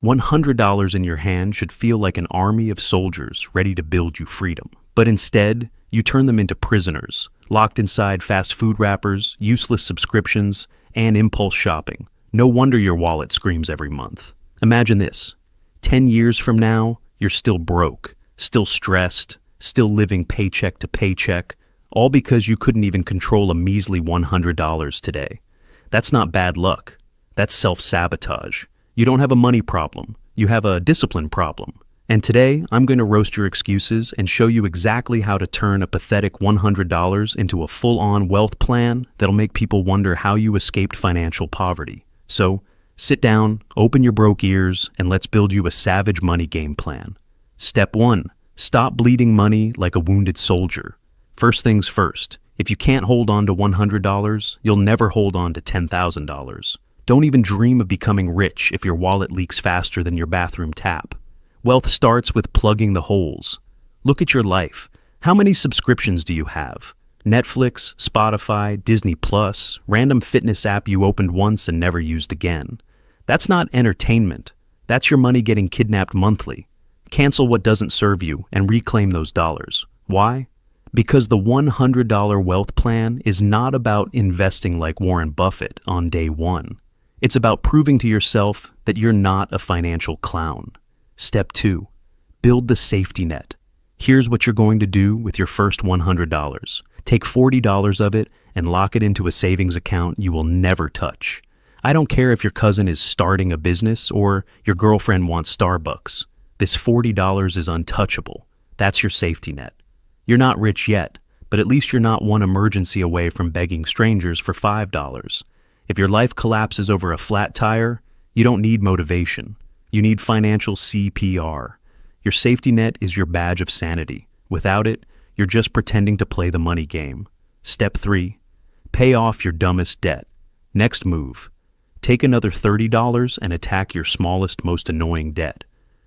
$100 in your hand should feel like an army of soldiers ready to build you freedom. But instead, you turn them into prisoners, locked inside fast food wrappers, useless subscriptions, and impulse shopping. No wonder your wallet screams every month. Imagine this. 10 years from now, you're still broke, still stressed, still living paycheck to paycheck, all because you couldn't even control a measly $100 today. That's not bad luck. That's self-sabotage. You don't have a money problem. You have a discipline problem. And today, I'm going to roast your excuses and show you exactly how to turn a pathetic $100 into a full-on wealth plan that'll make people wonder how you escaped financial poverty. So, sit down, open your broke ears, and let's build you a savage money game plan. Step 1. Stop bleeding money like a wounded soldier. First things first, if you can't hold on to $100, you'll never hold on to $10,000. Don't even dream of becoming rich if your wallet leaks faster than your bathroom tap. Wealth starts with plugging the holes. Look at your life. How many subscriptions do you have? Netflix, Spotify, Disney Plus, random fitness app you opened once and never used again. That's not entertainment. That's your money getting kidnapped monthly. Cancel what doesn't serve you and reclaim those dollars. Why? Because the $100 wealth plan is not about investing like Warren Buffett on day one. It's about proving to yourself that you're not a financial clown. Step 2. Build the safety net. Here's what you're going to do with your first $100. Take $40 of it and lock it into a savings account you will never touch. I don't care if your cousin is starting a business or your girlfriend wants Starbucks. This $40 is untouchable. That's your safety net. You're not rich yet, but at least you're not one emergency away from begging strangers for $5. If your life collapses over a flat tire, you don't need motivation. You need financial CPR. Your safety net is your badge of sanity. Without it, you're just pretending to play the money game. Step 3. Pay off your dumbest debt. Next move. Take another $30 and attack your smallest, most annoying debt.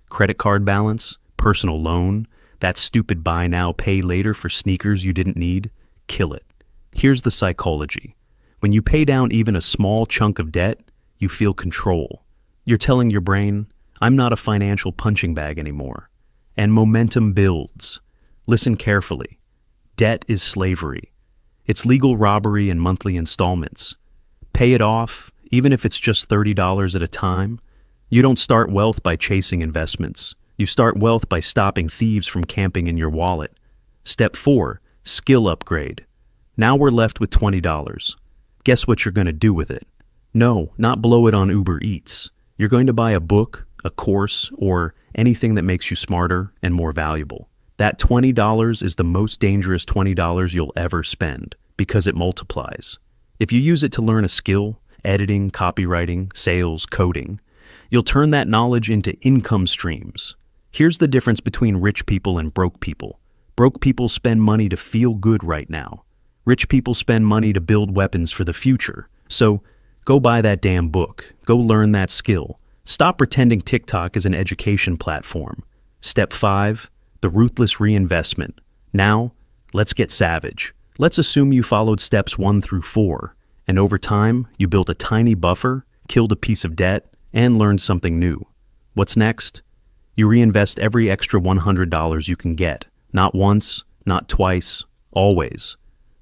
Credit card balance, personal loan, that stupid buy now, pay later for sneakers you didn't need. Kill it. Here's the psychology. When you pay down even a small chunk of debt, you feel control. You're telling your brain, I'm not a financial punching bag anymore. And momentum builds. Listen carefully. Debt is slavery. It's legal robbery in monthly installments. Pay it off, even if it's just $30 at a time. You don't start wealth by chasing investments. You start wealth by stopping thieves from camping in your wallet. Step 4. Skill upgrade. Now we're left with $20. Guess what you're going to do with it? No, not blow it on Uber Eats. You're going to buy a book, a course, or anything that makes you smarter and more valuable. That $20 is the most dangerous $20 you'll ever spend because it multiplies. If you use it to learn a skill, editing, copywriting, sales, coding, you'll turn that knowledge into income streams. Here's the difference between rich people and broke people. Broke people spend money to feel good right now. Rich people spend money to build weapons for the future. So, go buy that damn book. Go learn that skill. Stop pretending TikTok is an education platform. Step 5. The ruthless reinvestment. Now, let's get savage. Let's assume you followed steps 1 through 4, and over time, you built a tiny buffer, killed a piece of debt, and learned something new. What's next? You reinvest every extra $100 you can get. Not once, not twice, always.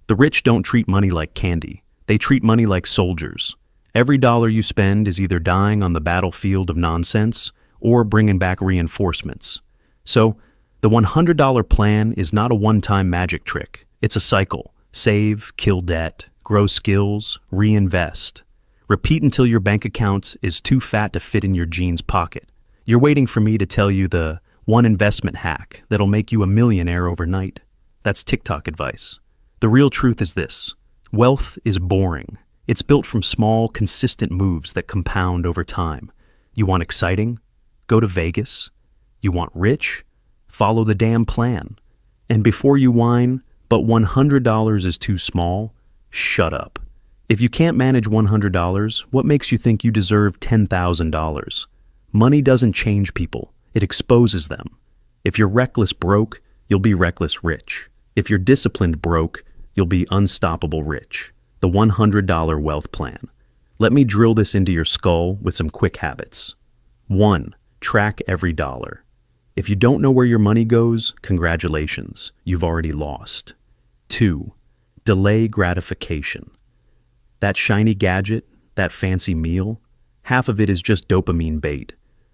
The rich don't treat money like candy. They treat money like soldiers. Every dollar you spend is either dying on the battlefield of nonsense or bringing back reinforcements. So, the $100 plan is not a one-time magic trick. It's a cycle. Save, kill debt, grow skills, reinvest. Repeat until your bank account is too fat to fit in your jeans pocket. You're waiting for me to tell you the one investment hack that'll make you a millionaire overnight. That's TikTok advice. The real truth is this. Wealth is boring. It's built from small, consistent moves that compound over time. You want exciting? Go to Vegas. You want rich? Follow the damn plan. And before you whine, but $100 is too small, shut up. If you can't manage $100, what makes you think you deserve $10,000? Money doesn't change people. It exposes them. If you're reckless broke, you'll be reckless rich. If you're disciplined broke, you'll be unstoppable rich. The $100 wealth plan. Let me drill this into your skull with some quick habits. 1. Track every dollar. If you don't know where your money goes, congratulations, you've already lost. 2. Delay gratification. That shiny gadget, that fancy meal, half of it is just dopamine bait.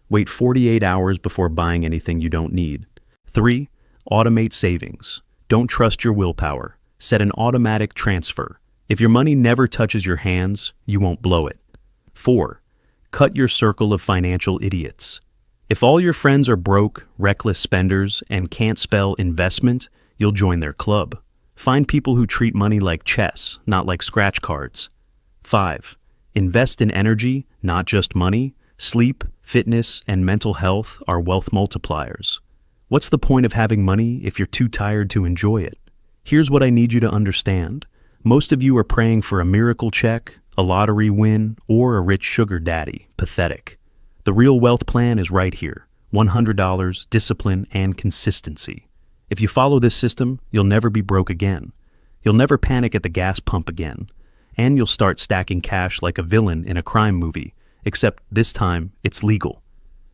Wait 48 hours before buying anything you don't need. 3. Automate savings. Don't trust your willpower. Set an automatic transfer. If your money never touches your hands, you won't blow it. 4. Cut your circle of financial idiots. If all your friends are broke, reckless spenders, and can't spell investment, you'll join their club. Find people who treat money like chess, not like scratch cards. 5. Invest in energy, not just money. Sleep, fitness, and mental health are wealth multipliers. What's the point of having money if you're too tired to enjoy it? Here's what I need you to understand. Most of you are praying for a miracle check, a lottery win, or a rich sugar daddy. Pathetic. The real wealth plan is right here. $100, discipline, and consistency. If you follow this system, you'll never be broke again. You'll never panic at the gas pump again. And you'll start stacking cash like a villain in a crime movie, except this time it's legal.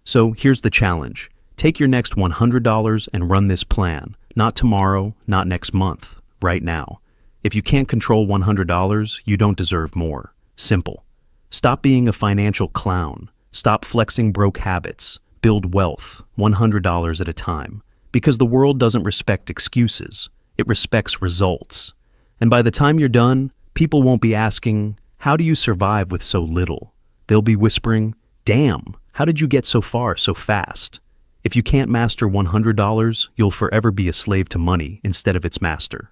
So here's the challenge. Take your next $100 and run this plan. Not tomorrow, not next month, right now. If you can't control $100, you don't deserve more. Simple. Stop being a financial clown. Stop flexing broke habits. Build wealth, $100 at a time. Because the world doesn't respect excuses. It respects results. And by the time you're done, people won't be asking, how do you survive with so little? They'll be whispering, damn, how did you get so far so fast? If you can't master $100, you'll forever be a slave to money instead of its master.